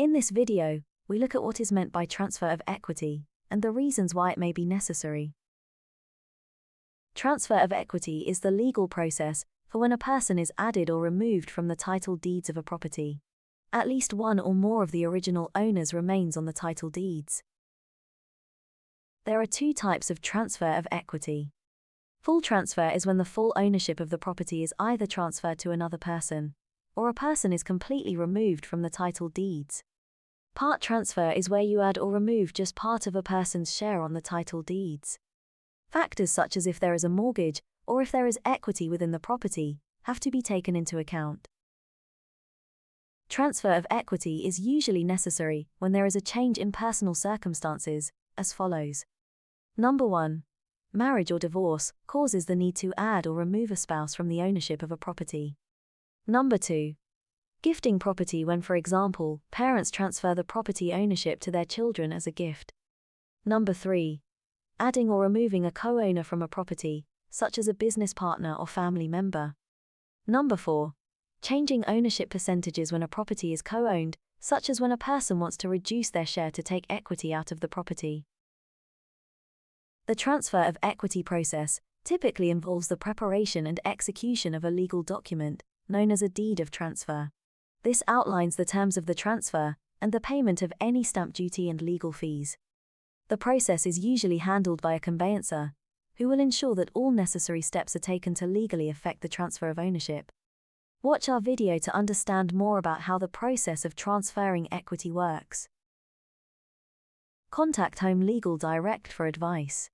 In this video, we look at what is meant by transfer of equity and the reasons why it may be necessary. Transfer of equity is the legal process for when a person is added or removed from the title deeds of a property. At least one or more of the original owners remains on the title deeds. There are two types of transfer of equity. Full transfer is when the full ownership of the property is either transferred to another person, or a person is completely removed from the title deeds. Part transfer is where you add or remove just part of a person's share on the title deeds. Factors such as if there is a mortgage, or if there is equity within the property, have to be taken into account. Transfer of equity is usually necessary when there is a change in personal circumstances, as follows. Number 1. Marriage or divorce causes the need to add or remove a spouse from the ownership of a property. Number 2. Gifting property when, for example, parents transfer the property ownership to their children as a gift. Number 3. Adding or removing a co-owner from a property, such as a business partner or family member. Number 4. Changing ownership percentages when a property is co-owned, such as when a person wants to reduce their share to take equity out of the property. The transfer of equity process typically involves the preparation and execution of a legal document, known as a deed of transfer. This outlines the terms of the transfer and the payment of any stamp duty and legal fees. The process is usually handled by a conveyancer, who will ensure that all necessary steps are taken to legally effect the transfer of ownership. Watch our video to understand more about how the process of transferring equity works. Contact Home Legal Direct for advice.